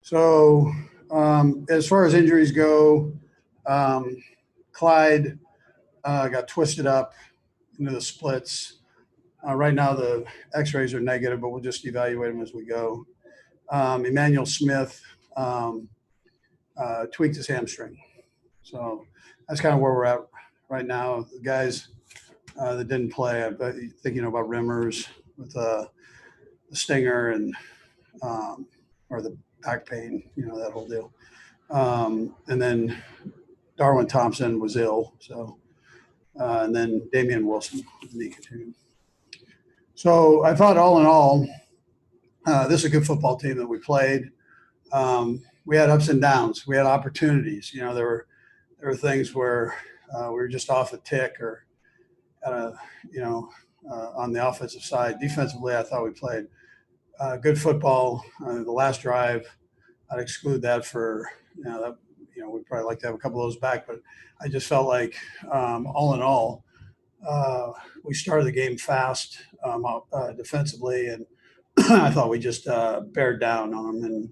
So as far as injuries go, um, Clyde got twisted up into the splits. Right now, the X-rays are negative, but we'll just evaluate them as we go. Emmanuel Smith um, tweaked his hamstring, so that's kind of where we're at right now. The guys that didn't play, I think about Rimmers with the stinger and or the back pain, that whole deal. And then Darwin Thompson was ill, so and then Damian Wilson with knee contusion. So I thought, all in all, this is a good football team that we played. We had ups and downs. We had opportunities. There were things where we were just off a tick or at a, on the offensive side. Defensively, I thought we played good football. The last drive, I'd exclude that for we'd probably like to have a couple of those back, but I just felt like all in all, we started the game fast defensively, and I thought we just bared down on them, and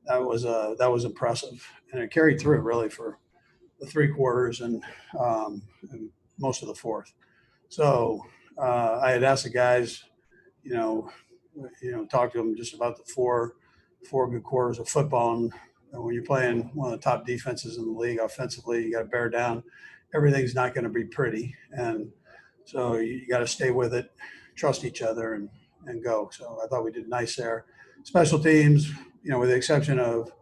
that was impressive, and it carried through really for the three quarters and most of the fourth. So I had asked the guys, talk to them just about the four good quarters of football. And when you're playing one of the top defenses in the league offensively, you got to bear down. Everything's not going to be pretty, and so you got to stay with it, trust each other, and go. So I thought we did nice there. Special teams, with the exception of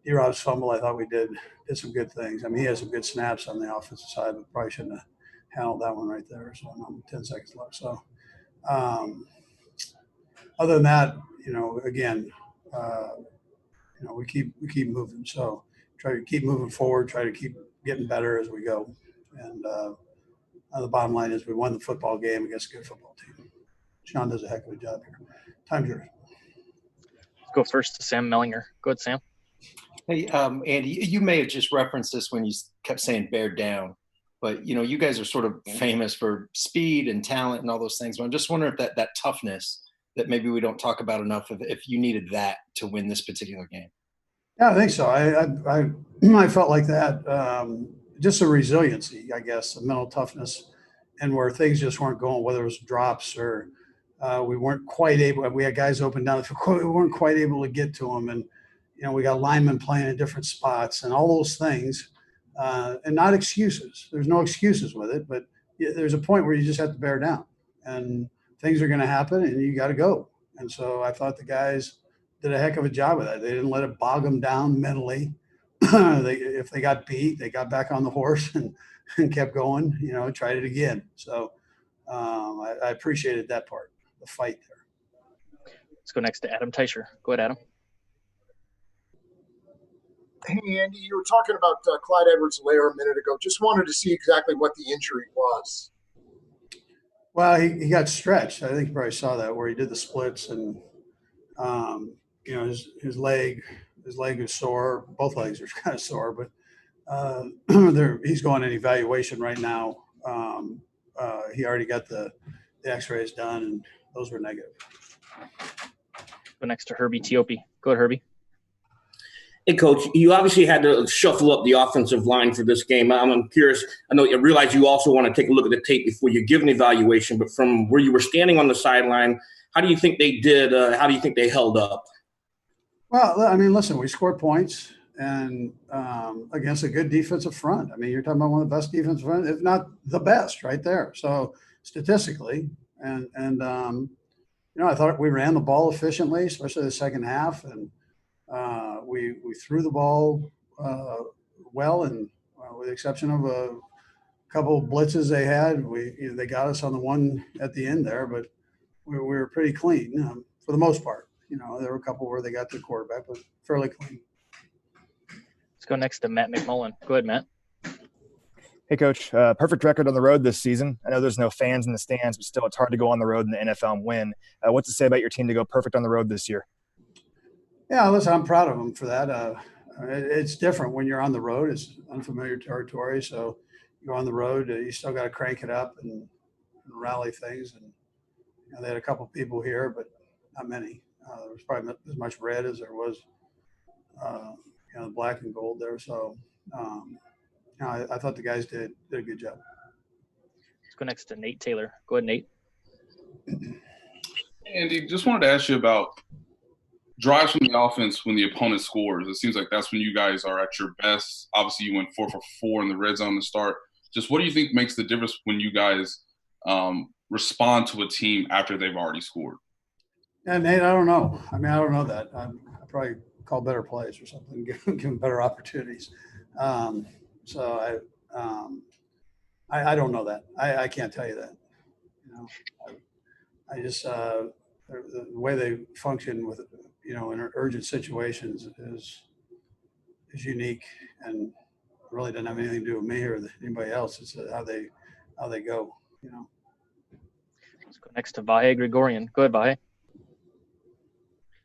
D-Rob's fumble, I thought we did some good things. I mean, he has some good snaps on the offensive side, but probably shouldn't have handled that one right there. So 10 seconds left. So other than that, again, we keep moving. So try to keep moving forward, try to keep getting better as we go. And the bottom line is we won the football game against a good football team. Sean does a heck of a job here. Time's yours. Let's go first to Sam Mellinger. Go ahead, Sam. Hey, Andy, you may have just referenced this when you kept saying bear down, but you guys are sort of famous for speed and talent and all those things. But I'm just wondering if that toughness that maybe we don't talk about enough, if you needed that to win this particular game. Yeah, I think so. I felt like that. Just a resiliency, I guess, a mental toughness, and where things just weren't going, whether it was drops or we weren't quite able. We had guys open down the field, we weren't quite able to get to them, and we got linemen playing in different spots and all those things, and not excuses. There's no excuses with it, but there's a point where you just have to bear down, and things are going to happen, and you got to go. And so I thought the guys did a heck of a job of that. They didn't let it bog them down mentally. If they got beat, they got back on the horse and kept going, tried it again. So I appreciated that part, the fight there. Let's go next to Adam Teicher. Go ahead, Adam. Hey, Andy, you were talking about Clyde Edwards-Helaire a minute ago. Just wanted to see exactly what the injury was. Well, he got stretched. I think you probably saw that where he did the splits and, his leg is sore. Both legs are kind of sore, but he's going in evaluation right now. He already got the X-rays done, and those were negative. Go next to Herbie Teope. Go ahead, Herbie. Hey, Coach, you obviously had to shuffle up the offensive line for this game. I'm curious. I realize you also want to take a look at the tape before you give an evaluation, but from where you were standing on the sideline, how do you think they did? How do you think they held up? Well, I mean, listen, we scored points and against a good defensive front. I mean, you're talking about one of the best defensive fronts, if not the best, right there. So statistically, and I thought we ran the ball efficiently, especially the second half, and we threw the ball well, and with the exception of a couple of blitzes they had, they got us on the one at the end there, but we were pretty clean for the most part. There were a couple where they got the quarterback, but fairly clean. Let's go next to Matt McMullen. Go ahead, Matt. Hey, Coach. Perfect record on the road this season. I know there's no fans in the stands, but still it's hard to go on the road in the NFL and win. What's to say about your team to go perfect on the road this year? Yeah, listen, I'm proud of them for that. It's different when you're on the road. It's unfamiliar territory. So you go on the road, you still got to crank it up and rally things. And they had a couple people here, but not many. There was probably as much red as there was the black and gold there. So, I thought the guys did a good job. Let's go next to Nate Taylor. Go ahead, Nate. Andy, just wanted to ask you about drives from the offense when the opponent scores. It seems like that's when you guys are at your best. Obviously, you went 4 for 4 in the red zone to start. Just what do you think makes the difference when you guys respond to a team after they've already scored? Yeah, Nate, I don't know. I mean, I don't know that. I probably call better plays or something, give them better opportunities. So I don't know that. I can't tell you that. I just the way they function with in urgent situations is unique and really doesn't have anything to do with me or anybody else. It's how they go. Let's go next to Vahe Gregorian. Go ahead, Vahe.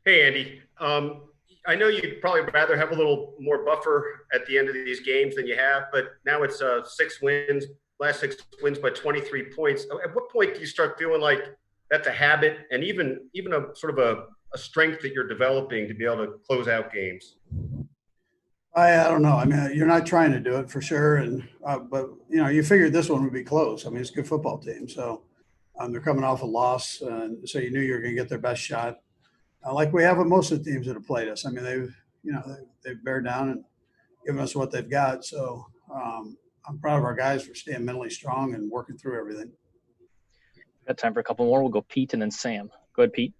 Hey, Andy. I know you'd probably rather have a little more buffer at the end of these games than you have, but now it's 6 wins, last 6 wins by 23 points. At what point do you start feeling like that's a habit and even a sort of a strength that you're developing to be able to close out games? I don't know. I mean, you're not trying to do it for sure, and but you figured this one would be close. I mean, it's a good football team, so they're coming off a loss, so you knew you were going to get their best shot. Like we have with most of the teams that have played us. I mean, they've bear down and given us what they've got. So I'm proud of our guys for staying mentally strong and working through everything. Got time for a couple more. We'll go Pete and then Sam. Go ahead, Pete.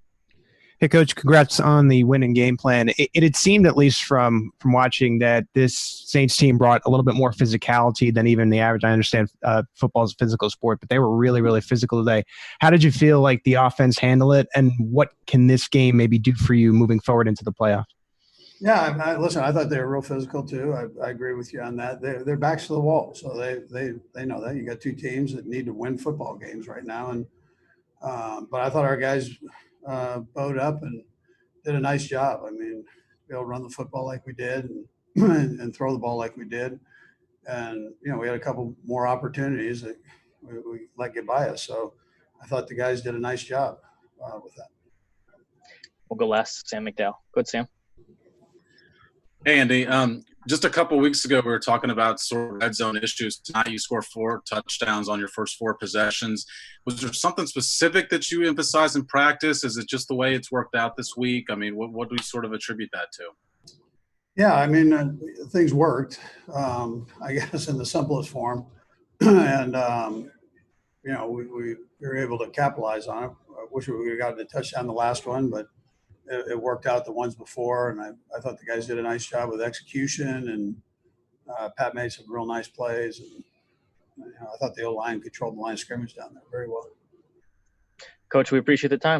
Hey, Coach, congrats on the winning game plan. It had seemed, at least from watching, that this Saints team brought a little bit more physicality than even the average. I understand football is a physical sport, but they were really, really physical today. How did you feel like the offense handled it, and what can this game maybe do for you moving forward into the playoffs? Yeah, listen, I thought they were real physical too. I agree with you on that. They're backs to the wall, so they know that. You got two teams that need to win football games right now, and but I thought our guys bowed up and did a nice job. I mean, be able to run the football like we did and throw the ball like we did. And, we had a couple more opportunities that we let get by us. So I thought the guys did a nice job with that. We'll go last, Sam McDowell. Go ahead, Sam. Hey, Andy. Just a couple of weeks ago, we were talking about sort of red zone issues. Tonight, you scored 4 touchdowns on your first 4 possessions. Was there something specific that you emphasized in practice? Is it just the way it's worked out this week? I mean, what do we sort of attribute that to? Yeah, I mean, things worked, I guess, in the simplest form. And, we were able to capitalize on it. I wish we would have gotten a touchdown the last one, but it worked out the ones before, and I thought the guys did a nice job with execution, and Pat made some real nice plays. And I thought the O-line controlled the line of scrimmage down there very well. Coach, we appreciate the time.